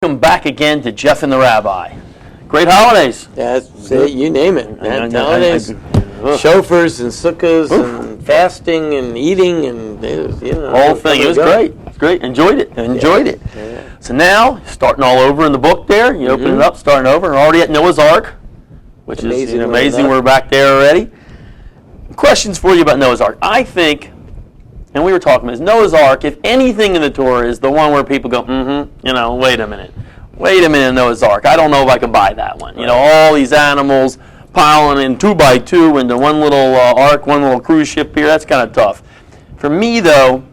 Welcome back again to Jeff and the Rabbi. Great holidays. That's it, you name it. Holidays, shofars and sukkahs and fasting and eating and whole thing. It was great. It was great. Enjoyed it. It. Yeah. So now starting all over in the book there. You open it up, starting over, and already at Noah's Ark, which is amazing. We're back there already. Questions for you about Noah's Ark. I think, and we were talking about this, Noah's Ark, if anything in the Torah is the one where people go, wait a minute, Noah's Ark. I don't know if I can buy that one. You know, all these animals piling in 2 by 2 into one little ark, one little cruise ship here. That's kind of tough. For me, though,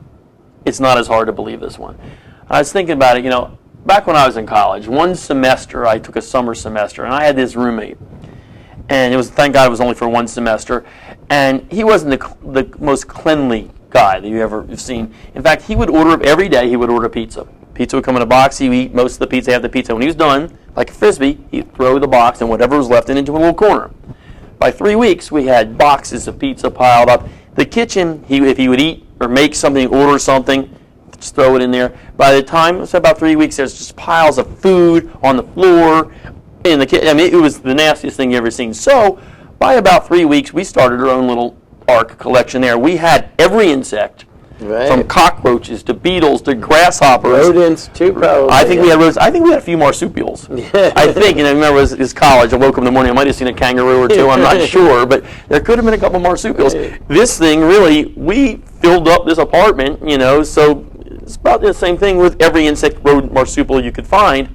it's not as hard to believe this one. I was thinking about it, back when I was in college, one semester, I took a summer semester, and I had this roommate. And thank God it was only for one semester. And he wasn't the most cleanly guy that you've seen. In fact, he would order every day. He would order pizza. Pizza would come in a box. He would eat most of the pizza. Have the pizza. When he was done, like a frisbee, he'd throw the box and whatever was left into a little corner. By 3 weeks, we had boxes of pizza piled up. The kitchen, if he would eat or make something, order something, just throw it in there. By the time it was about 3 weeks, there's just piles of food on the floor in the kitchen. I mean, it was the nastiest thing you ever seen. So, by about 3 weeks, we started our own little ark collection there. We had every insect, from cockroaches to beetles to grasshoppers. Rodents too, probably. I think we had rodents. I think we had a few marsupials. I think, and I remember it was college. I woke up in the morning. I might have seen a kangaroo or two. I'm not sure, but there could have been a couple marsupials. This thing really, we filled up this apartment. So it's about the same thing with every insect, rodent, marsupial you could find.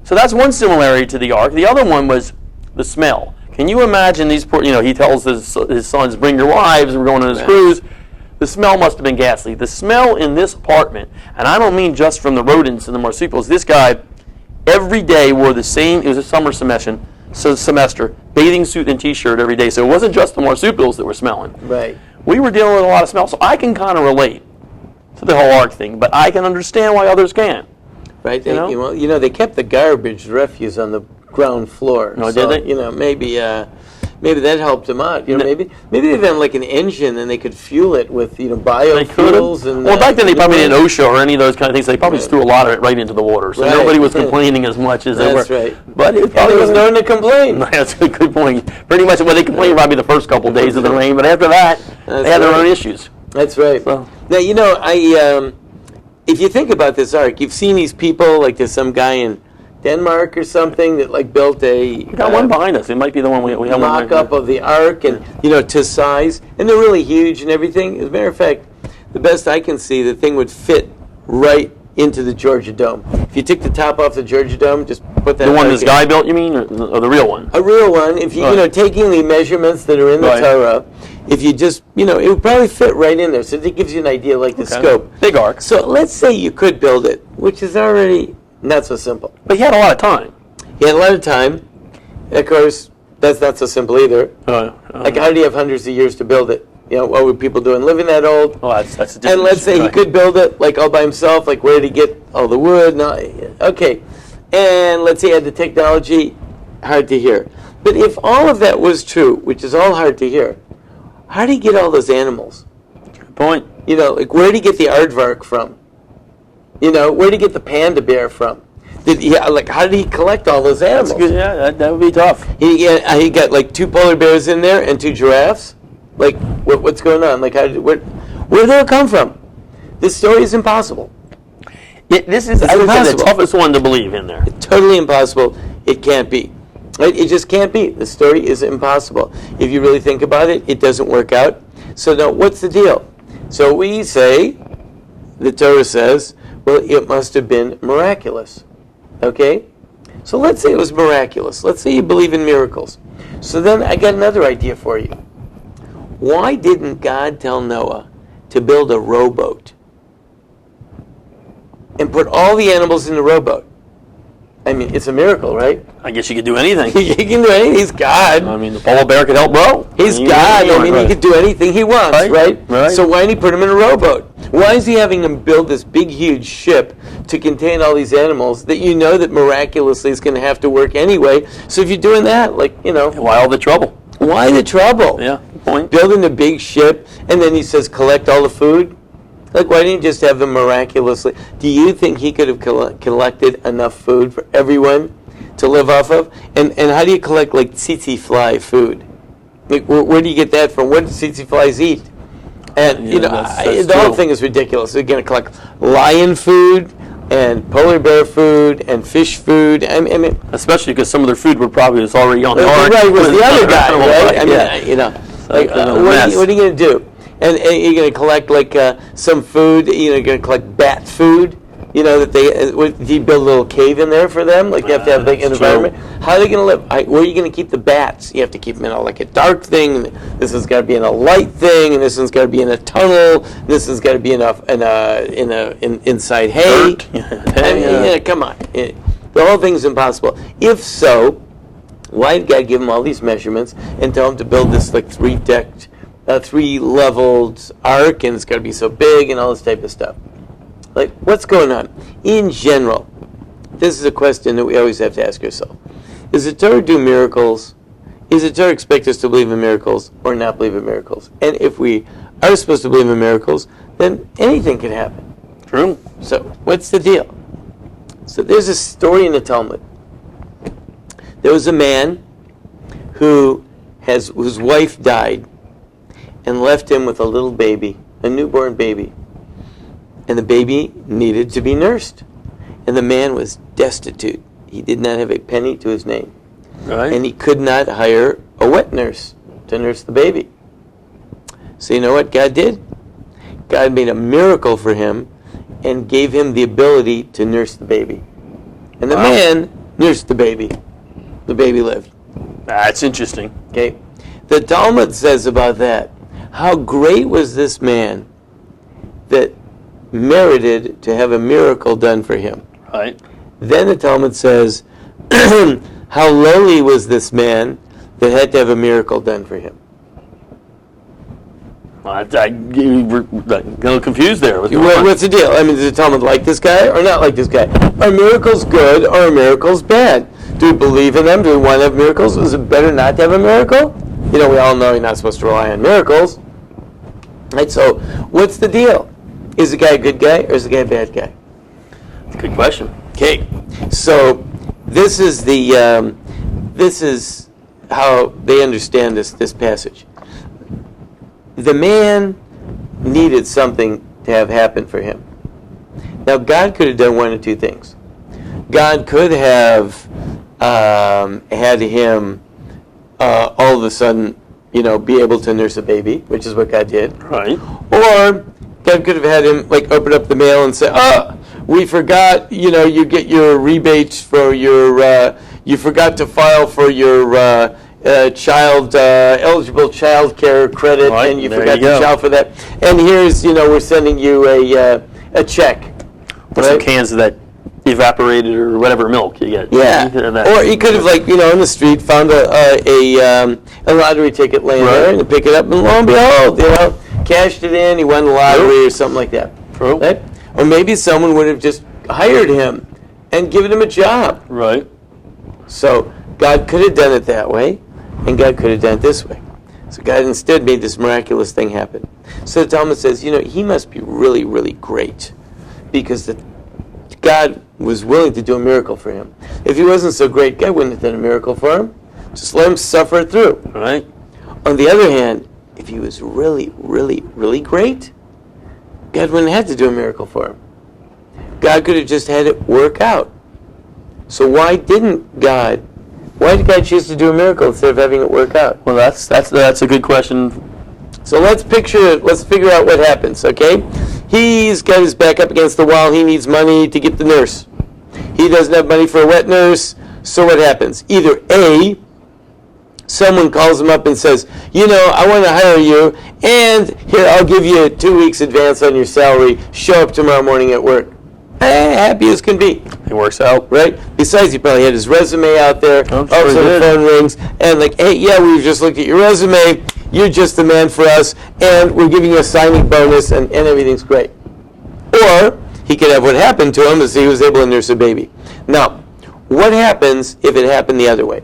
So that's one similarity to the ark. The other one was the smell. Can you imagine these poor, he tells his sons, bring your wives, we're going on this cruise. The smell must have been ghastly. The smell in this apartment, and I don't mean just from the rodents and the marsupials, this guy every day wore the same, it was a summer semester, bathing suit and t-shirt every day. So it wasn't just the marsupials that were smelling. Right. We were dealing with a lot of smell, so I can kind of relate to the whole ark thing, but I can understand why others can't. Right. They kept the garbage refuse on the ground floor. No, did they? Maybe that helped them out. Maybe they had like an engine and they could fuel it with biofuels. Back then they probably didn't OSHA or any of those kind of things. They probably just threw a lot of it right into the water, so nobody was complaining as much as they were. That's right. But it probably was no one to complain. That's a good point. Pretty much, they complained probably the first couple days of the rain, but after that, they had their own issues. That's right. So. Now if you think about this ark, you've seen these people, like there's some guy in Denmark or something that built we got one behind us. It might be the one we have. Mock-up of the ark and to size, and they're really huge and everything. As a matter of fact, the best I can see, the thing would fit right into the Georgia Dome. If you took the top off the Georgia Dome, just put that. The one this guy built, you mean, or the real one? A real one. If you taking the measurements that are in the Torah, if you just it would probably fit right in there. So it gives you an idea, like the scope. Big ark. So let's say you could build it, which is already not so simple. But he had a lot of time. He had a lot of time. Of course, that's not so simple either. Like, how do you have hundreds of years to build it? What were people doing living that old? Oh, that's a different And let's say he could build it, like, all by himself. Like, where did he get all the wood? No, okay. And let's say he had the technology. Hard to hear. But if all of that was true, which is all hard to hear, how did he get all those animals? Good point. Like, where did he get the aardvark from? Where did he get the panda bear from? How did he collect all those animals? That's good. Yeah, that would be tough. He got like 2 polar bears in there and 2 giraffes. Like, what's going on? Like, where did they come from? This story is impossible. This is the toughest one to believe in there. It's totally impossible. It can't be. It just can't be. The story is impossible. If you really think about it, it doesn't work out. So now, what's the deal? So we say, the Torah says, well, it must have been miraculous. Okay? So let's say it was miraculous. Let's say you believe in miracles. So then I got another idea for you. Why didn't God tell Noah to build a rowboat and put all the animals in the rowboat? I mean, it's a miracle, right? I guess you could do anything. He can do anything. He's God. I mean, the polar bear could help row. He's God. He could do anything he wants, right? So why didn't he put him in a rowboat? Why is he having him build this big, huge ship to contain all these animals that that miraculously is going to have to work anyway? So if you're doing that, why all the trouble? Why the trouble? Yeah, good point. Building a big ship, and then he says collect all the food. Like, why didn't he just have them miraculously? Do you think he could have collected enough food for everyone to live off of? And how do you collect, like, tsetse fly food? Like, where do you get that from? What do tsetse flies eat? And, that's the whole thing is ridiculous. They're going to collect lion food and polar bear food and fish food. I mean, especially because some of their food were probably already on the ark. Right, was the other guy, right? I mean, what are you going to do? And you're going to collect like some food. You're going to collect bat food. That do you build a little cave in there for them? Like you have to have like an environment. How are they going to live? Where are you going to keep the bats? You have to keep them in like a dark thing. This one's got to be in a light thing, and this one's got to be in a tunnel. This one's got to be inside hay. Come on, the whole thing's impossible. If so, why did God give them all these measurements and tell them to build this like 3-leveled ark, and it's got to be so big and all this type of stuff? Like, what's going on? In general, this is a question that we always have to ask ourselves. Does the Torah do miracles? Is the Torah expect us to believe in miracles or not believe in miracles? And if we are supposed to believe in miracles, then anything can happen. True. So, what's the deal? So, there's a story in the Talmud. There was a man whose wife died and left him with a little baby, a newborn baby. And the baby needed to be nursed. And the man was destitute. He did not have a penny to his name. Right. And he could not hire a wet nurse to nurse the baby. So you know what God did? God made a miracle for him and gave him the ability to nurse the baby. And the man nursed the baby. The baby lived. That's interesting. Okay. The Talmud says about that, how great was this man that merited to have a miracle done for him. Right. Then the Talmud says, how lowly was this man that had to have a miracle done for him. You were a little confused there. What's the deal? I mean, does the Talmud like this guy or not like this guy? Are miracles good or are miracles bad? Do we believe in them? Do we want to have miracles? Is it better not to have a miracle? We all know you're not supposed to rely on miracles. Right, so what's the deal? Is the guy a good guy or is the guy a bad guy? That's a good question. Okay, so this is how they understand this passage. The man needed something to have happen for him. Now, God could have done one of two things. God could have had him all of a sudden, be able to nurse a baby, which is what God did. Right. Or God could have had him open up the mail and say, we forgot, you get your rebates for your, you forgot to file for your eligible child care credit, right, and you forgot to file for that. And here's, we're sending you a check. Or some cans of that evaporated or whatever milk you get. Yeah. Or he could have, on the street found a lottery ticket laying there and pick it up, and lo and behold, cashed it in, he won the lottery or something like that. True. Right? Or maybe someone would have just hired him and given him a job. Right. So God could have done it that way, and God could have done it this way. So God instead made this miraculous thing happen. So the Talmud says, he must be really, really great, because God was willing to do a miracle for him. If he wasn't so great, God wouldn't have done a miracle for him. Just let him suffer it through. Right. On the other hand, if he was really, really, really great, God wouldn't have to do a miracle for him. God could have just had it work out. So why did God choose to do a miracle instead of having it work out? Well, that's a good question. So let's figure out what happens, okay? He's got his back up against the wall. He needs money to get the nurse. He doesn't have money for a wet nurse. So what happens? Either A, someone calls him up and says, I want to hire you, and here, I'll give you 2 weeks advance on your salary. Show up tomorrow morning at work. Happy as can be. It works out. Right? Besides, he probably had his resume out there. Sure the phone rings, and hey, yeah, we've just looked at your resume. You're just the man for us, and we're giving you a signing bonus, and everything's great. Or he could have what happened to him is he was able to nurse a baby. Now, what happens if it happened the other way?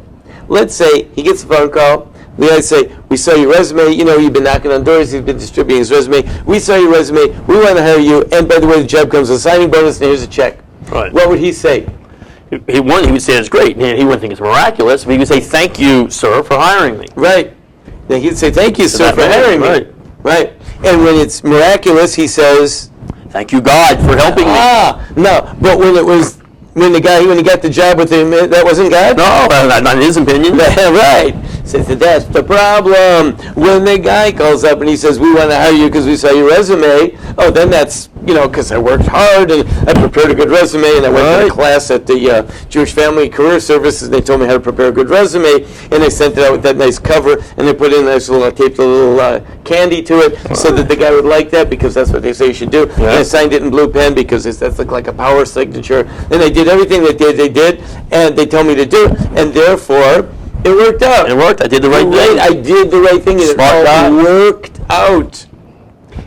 Let's say he gets a phone call. The guy say, We saw your resume. You've been knocking on doors. He's been distributing his resume. We saw your resume. We want to hire you. And by the way, the job comes with a signing bonus, and here's a check. Right. What would he say? He would say it's great. He wouldn't think it's miraculous, but he would say, thank you, sir, for hiring me. Right. Now he'd say, thank you, sir, for hiring me. Right. Right. And when it's miraculous, he says, thank you, God, for helping me. No. But when he got the job with him, that wasn't God? No, not in his opinion. Right. Says that's the problem. When the guy calls up and he says, we want to hire you because we saw your resume, then that's, because I worked hard and I prepared a good resume and I went to a class at the Jewish Family Career Services and they told me how to prepare a good resume and they sent it out with that nice cover and they put in a nice little, taped a little candy to it so that the guy would like that because that's what they say you should do. Yeah. And I signed it in blue pen because that's like a power signature. And they did everything that they did and they told me to do and therefore it worked out. It worked. I did the right thing. I did the right thing and Smart it all guy. worked out.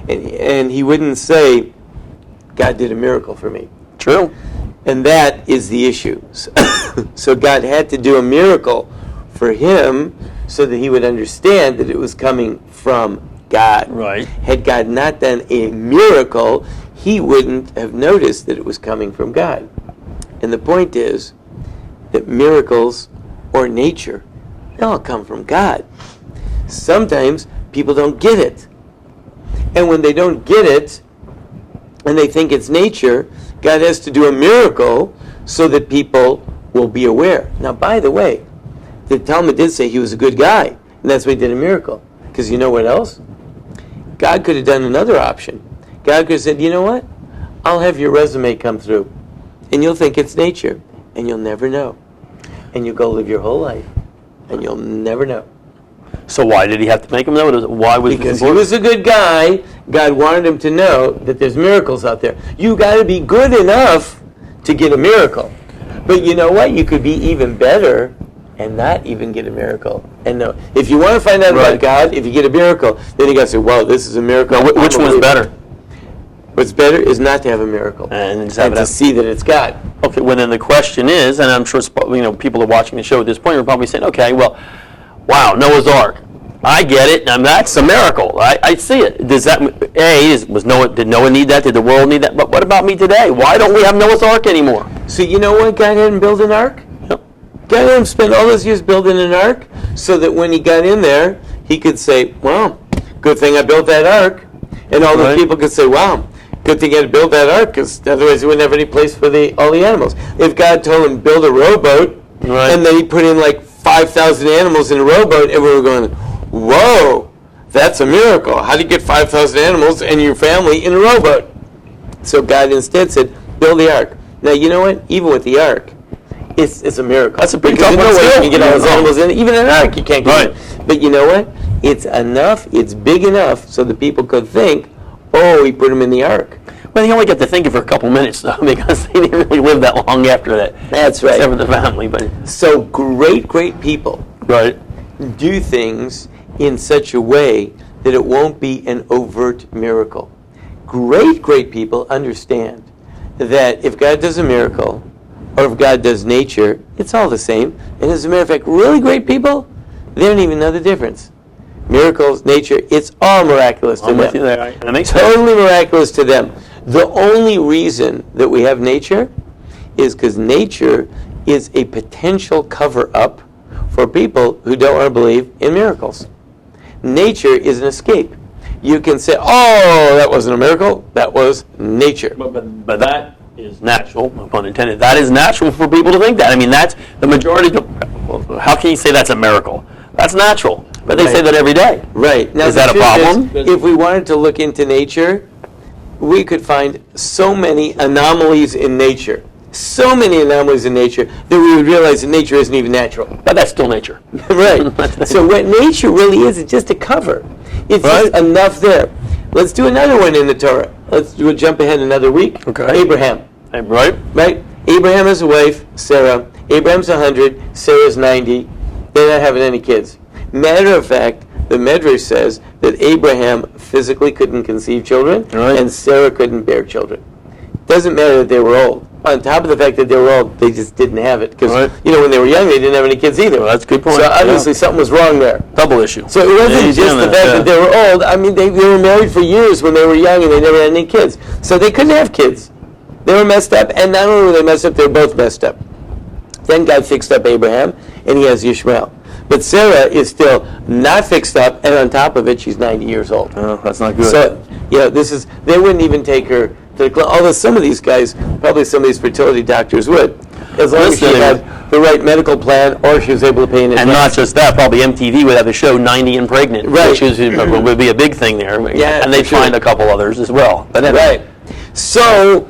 And he wouldn't say, God did a miracle for me. True. And that is the issue. So God had to do a miracle for him so that he would understand that it was coming from God. Right. Had God not done a miracle, he wouldn't have noticed that it was coming from God. And the point is that miracles or nature, they all come from God. Sometimes people don't get it. And when they don't get it, and they think it's nature, God has to do a miracle so that people will be aware. Now, by the way, the Talmud did say he was a good guy, and that's why he did a miracle. Because you know what else? God could have done another option. God could have said, you know what? I'll have your resume come through, and you'll think it's nature, and you'll never know. And you'll go live your whole life, and you'll never know. So why did he have to make him know? Why was because he was a good guy. God wanted him to know that there's miracles out there. You got to be good enough to get a miracle. But you know what? You could be even better and not even get a miracle. And no, if you want to find out about God, if you get a miracle, then you got to say, "Wow, this is a miracle." Now, which one's better? What's better is not to have a miracle and to see that it's God. Okay. Well, then the question is, and I'm sure people are watching the show at this point are probably saying, "Okay, well, wow, Noah's Ark. I get it, and that's a miracle. I see it. Does that did Noah need that? Did the world need that? But what about me today? Why don't we have Noah's Ark anymore?" So you know what? God hadn't built an ark. Yep. God had him spend all those years building an ark, so that when he got in there, he could say, "Well, good thing I built that ark," and all the people could say, "Wow, good thing I had to build that ark, because otherwise he wouldn't have any place for all the animals." If God told him build a rowboat, and then he put in like 5,000 animals in a rowboat, everyone were going, "Whoa, that's a miracle. How do you get 5,000 animals and your family in a rowboat?" So God instead said, "Build the ark." Now, you know what? Even with the ark, it's a miracle. That's a big because tough there's no way you one can get all those animals in. Even an ark, you can't get in. But you know what? It's enough. It's big enough so that people could think, "Oh, he put him in the ark." Well, he only got to thinking for a couple minutes, though, because he didn't really live that long after that. That's right. Except for the family, but so great people do things in such a way that it won't be an overt miracle. Great people understand that if God does a miracle, or if God does nature, it's all the same. And as a matter of fact, really great people, they don't even know the difference. Miracles, nature, it's all miraculous to them. With you there. That makes sense. Totally miraculous to them. The only reason that we have nature is because nature is a potential cover-up for people who don't want to believe in miracles. Nature is an escape. You can say, "Oh, that wasn't a miracle. That was nature." But that is natural, no pun intended. That is natural for people to think that. I mean, that's the majority. How can you say that's a miracle? That's natural. But they say that every day. Right. Now, is that a problem? If we wanted to look into nature, we could find so many anomalies in nature. So many anomalies in nature that we would realize that nature isn't even natural. But that's still nature. Right. So what nature really is just a cover. It's just enough there. Let's do another one in the Torah. We'll jump ahead another week. Okay. Abraham. Right. Abraham has a wife, Sarah. Abraham's 100, Sarah's 90. They're not having any kids. Matter of fact, the Medrash says that Abraham physically couldn't conceive children, and Sarah couldn't bear children. Doesn't matter that they were old. on top of the fact that they were old, they just didn't have it. Because, Right. when they were young, they didn't have any kids either. Well, that's a good point. So obviously something was wrong there. Double issue. So it wasn't just the fact that they were old. I mean, they were married for years when they were young and they never had any kids. So they couldn't have kids. They were messed up, and not only were they messed up, they were both messed up. Then God fixed up Abraham, and he has Ishmael. But Sarah is still not fixed up, and on top of it, she's 90 years old. Oh, that's not good. So, they wouldn't even take her to the clinic. Although some of these guys, probably some of these fertility doctors would, as long as she had the right medical plan, or she was able to pay in advance. And not just that, probably MTV would have a show 90 and pregnant, right. which would be a big thing there. Yeah, and they'd find a couple others as well. But right. So,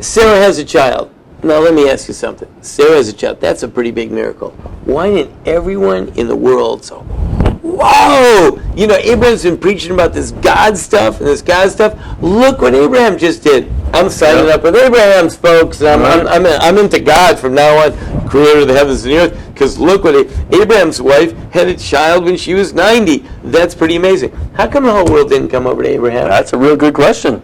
Sarah has a child. Now, let me ask you something. Sarah has a child. That's a pretty big miracle. Why didn't everyone in the world say, whoa! Abraham's been preaching about this God stuff and this God stuff. Look what Abraham just did. I'm signing up with Abraham's folks. I'm into God from now on, creator of the heavens and the earth. Because look what Abraham's wife had a child when she was 90. That's pretty amazing. How come the whole world didn't come over to Abraham? That's a real good question.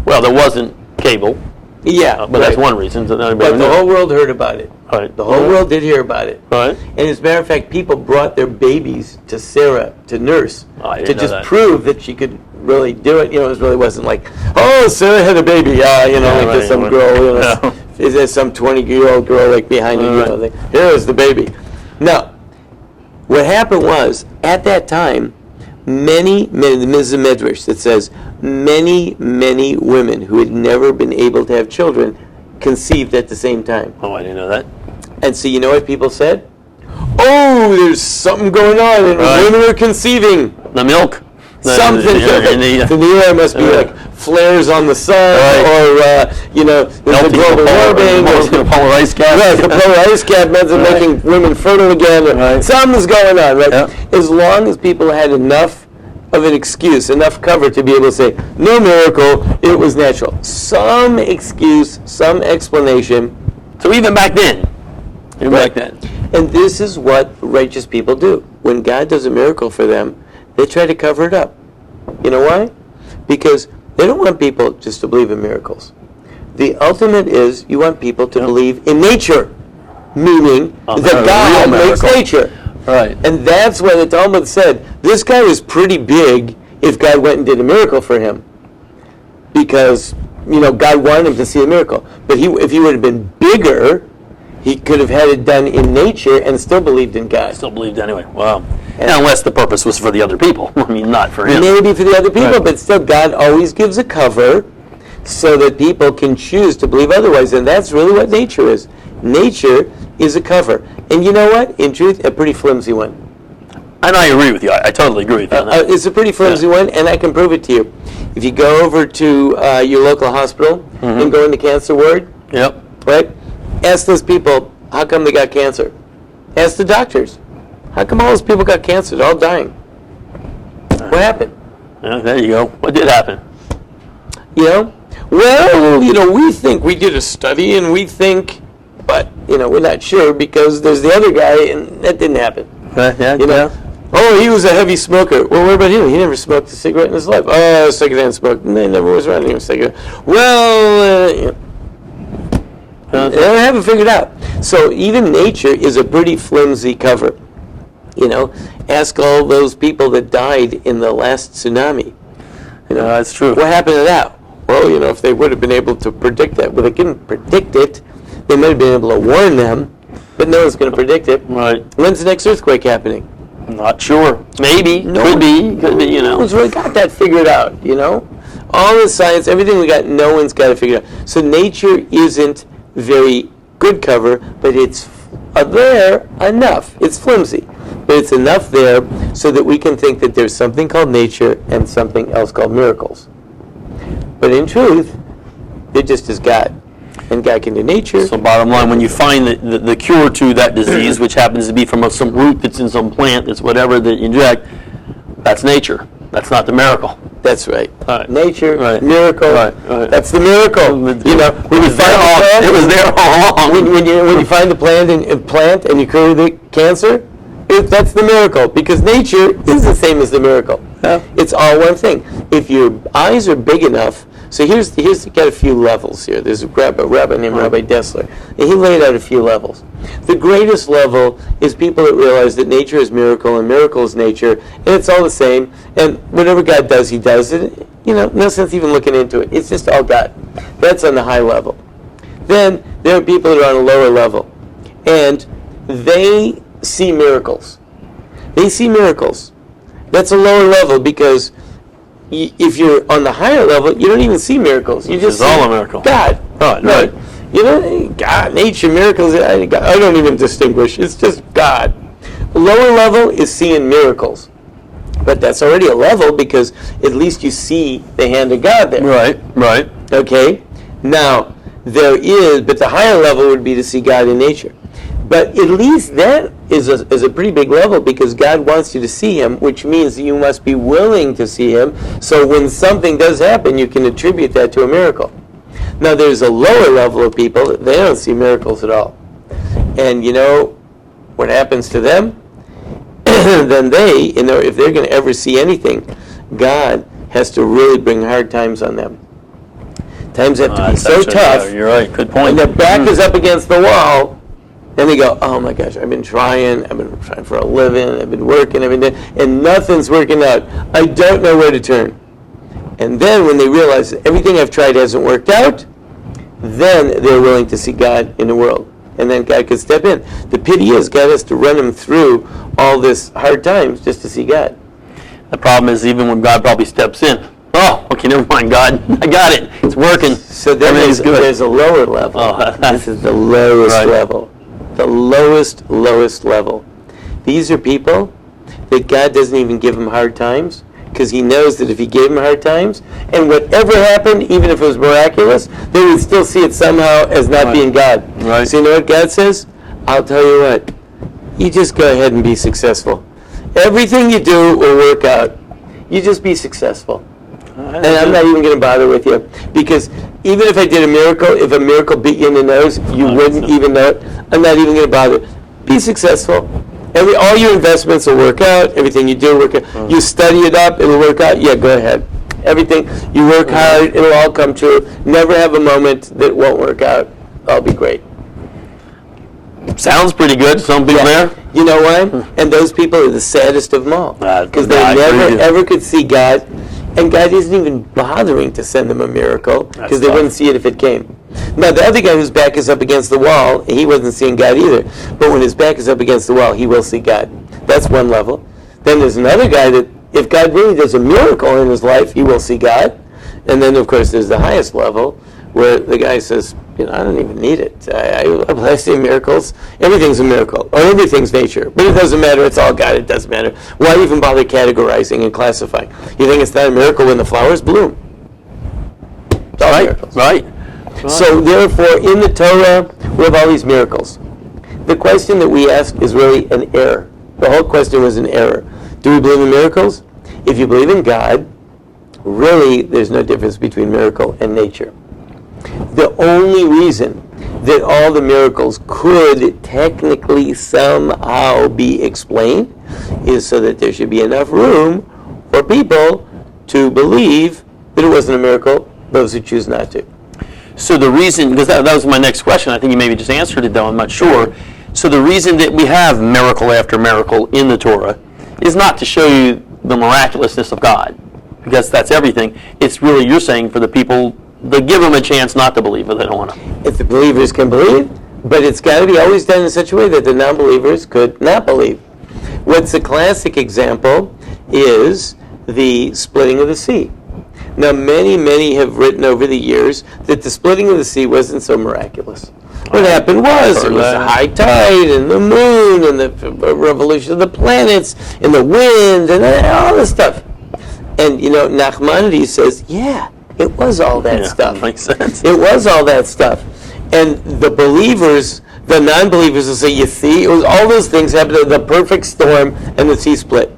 Well, there wasn't cable. Yeah, but that's one reason. So but the whole world heard about it. Right. The whole world did hear about it. Right. And as a matter of fact, people brought their babies to Sarah to nurse to just prove that she could really do it. It really wasn't like, oh, Sarah had a baby. There's some girl. There's some 20-year-old girl like behind you. Here's the baby. Now, what happened was at that time, many, this is a medrash that says many women who had never been able to have children conceived at the same time. Oh, I didn't know that. And so you know what people said? Oh, there's something going on, and women are conceiving. The milk. Something. The new air must be like flares on the sun, or the global warming. Polar ice cap. Right, the polar ice cap ends up making women fertile again. Something's going on, right? Yep. As long as people had enough of an excuse, enough cover to be able to say, no miracle, it was natural. Some excuse, some explanation. So even back then. Back then. And this is what righteous people do. When God does a miracle for them, they try to cover it up. You know why? Because they don't want people just to believe in miracles. The ultimate is you want people to believe in nature, meaning that God makes nature. Right. And that's why the Talmud said, this guy was pretty big if God went and did a miracle for him. Because, God wanted him to see a miracle. But if he would have been bigger, he could have had it done in nature and still believed in God. Still believed anyway. Wow. And unless the purpose was for the other people. I mean, not for him. Maybe for the other people, but still God always gives a cover so that people can choose to believe otherwise. And that's really what nature is. Nature is a cover. And you know what? In truth, a pretty flimsy one. And I agree with you. I totally agree with you on that. It's a pretty flimsy one, and I can prove it to you. If you go over to your local hospital and go in the cancer ward, right? Ask those people, how come they got cancer? Ask the doctors, how come all those people got cancer? They're all dying. What happened? There you go. What did happen? Well, we think we did a study, and we think, but, we're not sure because there's the other guy, and that didn't happen. Oh, he was a heavy smoker. Well, what about him? He never smoked a cigarette in his life. Oh, secondhand smoke. They never was around a cigarette. Well, they haven't figured out. So even nature is a pretty flimsy cover. Ask all those people that died in the last tsunami. That's true. What happened to that? Well, if they would have been able to predict that, well, they couldn't predict it. They might have been able to warn them, but no one's going to predict it. Right. When's the next earthquake happening? Not sure. Maybe. Could be. No one's really got that figured out, All the science, everything we got, no one's got it figured out. So nature isn't very good cover, but it's there enough. It's flimsy, but it's enough there so that we can think that there's something called nature and something else called miracles. But in truth, they're just as God. And God can do nature. So bottom line, when you find the cure to that disease, which happens to be from some root that's in some plant, that's whatever that you inject, that's nature. That's not the miracle. That's right. Right. Nature, miracle. Right. That's the miracle. When you find it was there all along. When you find the plant and you cure the cancer, that's the miracle. Because nature is the same as the miracle. Yeah. It's all one thing. If your eyes are big enough So here's got a few levels here. There's a rabbi named Rabbi Dessler, and he laid out a few levels. The greatest level is people that realize that nature is miracle and miracle is nature, and it's all the same. And whatever God does, He does it. No sense even looking into it. It's just all God. That's on the high level. Then there are people that are on a lower level, and they see miracles. They see miracles. That's a lower level because if you're on the higher level, you don't even see miracles. You just see all a miracle. God. Right. God, nature, miracles, I don't even distinguish. It's just God. Lower level is seeing miracles. But that's already a level because at least you see the hand of God there. Right. Okay? Now, but the higher level would be to see God in nature. But at least that is a pretty big level because God wants you to see Him, which means you must be willing to see Him. So when something does happen, you can attribute that to a miracle. Now there's a lower level of people that they don't see miracles at all. And what happens to them? Then if they're going to ever see anything, God has to really bring hard times on them. Times have to be so tough. Yeah, you're right. Good point. And their back is up against the wall. And they go, oh my gosh, I've been trying for a living, I've been working, and nothing's working out. I don't know where to turn. And then when they realize that everything I've tried hasn't worked out, then they're willing to see God in the world. And then God could step in. The pity is God has to run them through all this hard times just to see God. The problem is even when God probably steps in, oh, okay, never mind, God, I got it. It's working. So then there's a lower level. This is the lowest level. The lowest level. These are people that God doesn't even give them hard times because He knows that if He gave them hard times and whatever happened, even if it was miraculous, they would still see it somehow as not being God. Right. So you know what God says? I'll tell you what. You just go ahead and be successful. Everything you do will work out. You just be successful. And I'm not even going to bother with you because even if I did a miracle, if a miracle beat you in the nose, you wouldn't even know it. I'm not even going to bother. Be successful. All your investments will work out. Everything you do will work out. You study it up, it'll work out. Yeah, go ahead. Everything, you work hard, it'll all come true. Never have a moment that won't work out. That'll be great. Sounds pretty good. Some people there. You know why? And those people are the saddest of them all. Because they never, ever could see God. And God isn't even bothering to send them a miracle because they wouldn't see it if it came. Now, the other guy whose back is up against the wall, he wasn't seeing God either. But when his back is up against the wall, he will see God. That's one level. Then there's another guy that if God really does a miracle in his life, he will see God. And then, of course, there's the highest level where the guy says, I don't even need it. I see miracles. Everything's a miracle, or everything's nature. But it doesn't matter. It's all God. It doesn't matter. Why even bother categorizing and classifying? You think it's not a miracle when the flowers bloom? It's all miracles. Right. So therefore, in the Torah, we have all these miracles. The question that we ask is really an error. The whole question was an error. Do we believe in miracles? If you believe in God, really, there's no difference between miracle and nature. The only reason that all the miracles could technically somehow be explained is so that there should be enough room for people to believe that it wasn't a miracle, those who choose not to. So the reason, because that was my next question, I think you maybe just answered it though, I'm not sure. So the reason that we have miracle after miracle in the Torah is not to show you the miraculousness of God, because that's everything. It's really, you're saying, for the people, they give them a chance not to believe if they don't want to. If the believers can believe, but it's got to be always done in such a way that the non-believers could not believe. What's a classic example is the splitting of the sea. Now, many have written over the years that the splitting of the sea wasn't so miraculous. What happened was it was the high tide and the moon and the revolution of the planets and the wind and all this stuff. And, Nachmanides says, yeah, it was all that stuff. Makes sense. It was all that stuff. And the believers, the non-believers will say, you see, it was all those things happened, the perfect storm and the sea split.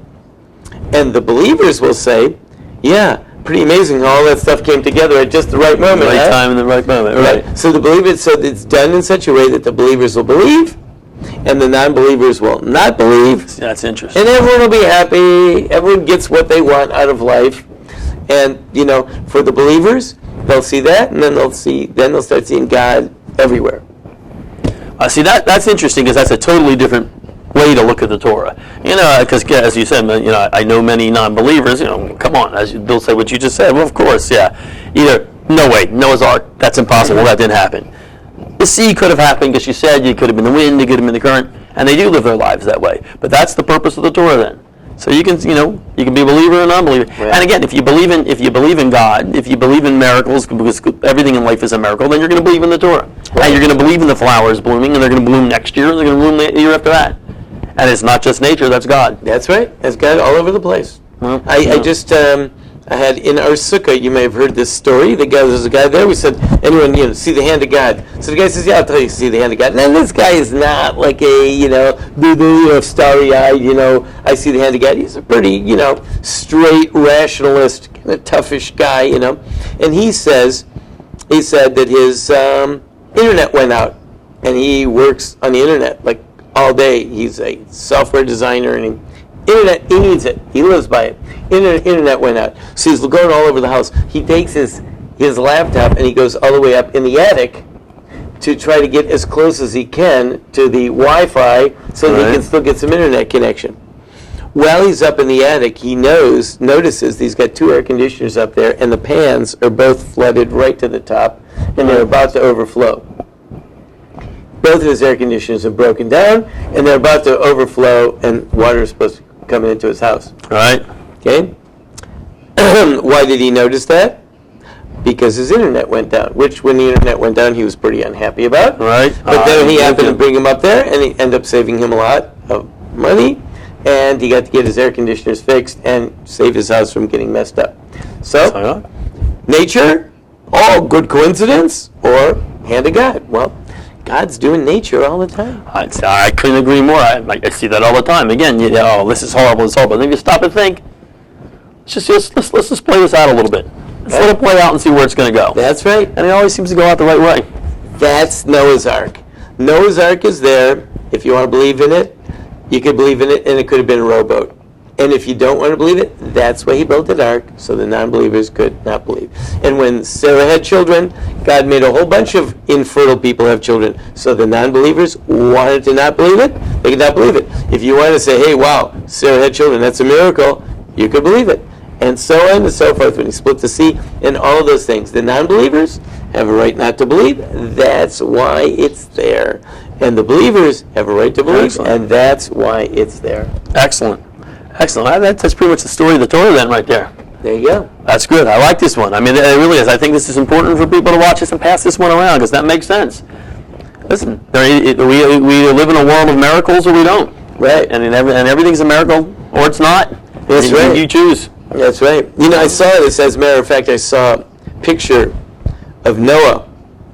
And the believers will say, yeah, pretty amazing how all that stuff came together at just the right moment. The right time and the right moment, right. So the believers, so it's done in such a way that the believers will believe and the non-believers will not believe. That's interesting. And everyone will be happy. Everyone gets what they want out of life. And, for the believers, they'll see that, and then they'll start seeing God everywhere. See, that's interesting because that's a totally different way to look at the Torah. Because as you said, I know many non-believers. Come on, as Bill said, what you just said. Well, of course, yeah. Either no way, Noah's Ark, that's impossible. That didn't happen. The sea could have happened because you said it could have been the wind, it could have been the current, and they do live their lives that way. But that's the purpose of the Torah then. So you can be a believer or non-believer. Right. And again, if you believe in God, if you believe in miracles, because everything in life is a miracle, then you're going to believe in the Torah. Right. And you're going to believe in the flowers blooming, and they're going to bloom next year, and they're going to bloom the year after that. And it's not just nature; that's God. That's right. That's God all over the place. Well, I had in our sukkah, you may have heard this story. There's a guy there. We said, anyone, see the hand of God. So the guy says, yeah, I'll tell you, see the hand of God. And this guy is not like a, starry-eyed, I see the hand of God. He's a pretty, straight, rationalist, kind of toughish guy, And he said that his internet went out, and he works on the internet, like, all day. He's a software designer, and internet, he needs it. He lives by it. Internet went out. So he's going all over the house. He takes his laptop and he goes all the way up in the attic to try to get as close as he can to the Wi-Fi so that he can still get some internet connection. While he's up in the attic, he notices he's got 2 air conditioners up there, and the pans are both flooded right to the top, and they're about to overflow. Both of his air conditioners have broken down, and they're about to overflow, and water is supposed to come into his house. Right. Okay? Why did he notice that? Because his internet went down, which when the internet went down, he was pretty unhappy about. Right. But then he happened to bring him up there, and he ended up saving him a lot of money, and he got to get his air conditioners fixed and save his house from getting messed up. So, nature, all good coincidence, or hand of God. Well, God's doing nature all the time. I couldn't agree more. I see that all the time. Again, this is horrible, it's horrible. Then you stop and think, let's just play this out a little bit. Let's let it play out and see where it's going to go. That's right. And it always seems to go out the right way. That's Noah's Ark. Noah's Ark is there. If you want to believe in it, you could believe in it, and it could have been a rowboat. And if you don't want to believe it, that's why he built an ark, so the non-believers could not believe. And when Sarah had children, God made a whole bunch of infertile people have children. So the non-believers wanted to not believe it, they could not believe it. If you want to say, hey, wow, Sarah had children, that's a miracle, you could believe it. And so on and so forth, when he split the sea, and all of those things. The non-believers have a right not to believe. That's why it's there. And the believers have a right to believe, Excellent. And that's why it's there. Excellent. Excellent. That's pretty much the story of the Torah then right there. There you go. That's good. I like this one. I mean, it really is. I think this is important for people to watch this and pass this one around because that makes sense. Listen, we live in a world of miracles or we don't. Right. And everything's a miracle or it's not. That's right. You choose. That's right. I saw this, as a matter of fact, I saw a picture of Noah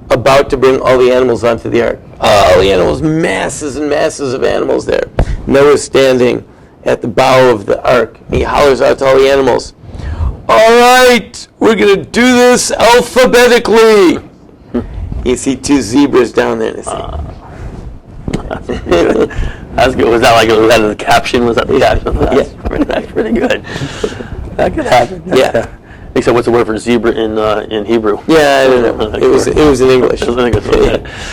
about to bring all the animals onto the ark. All the animals, masses and masses of animals there. Noah's standing at the bow of the ark. He hollers out to all the animals, all right, we're going to do this alphabetically. You see 2 zebras down there. That's good. That's good. Was that the caption? Was that the caption? That's pretty good. That could happen. Yeah. Except what's the word for zebra in Hebrew? Yeah, I don't know. It was in English. It was in English.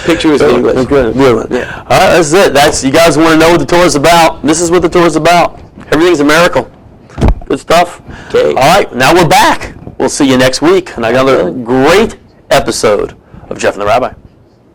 Picture was in English. Good one. Yeah. All right, that's it. You guys want to know what the Torah's about? This is what the Torah's about. Everything's a miracle. Good stuff. Okay. All right, now we're back. We'll see you next week on another great episode of Jeff and the Rabbi.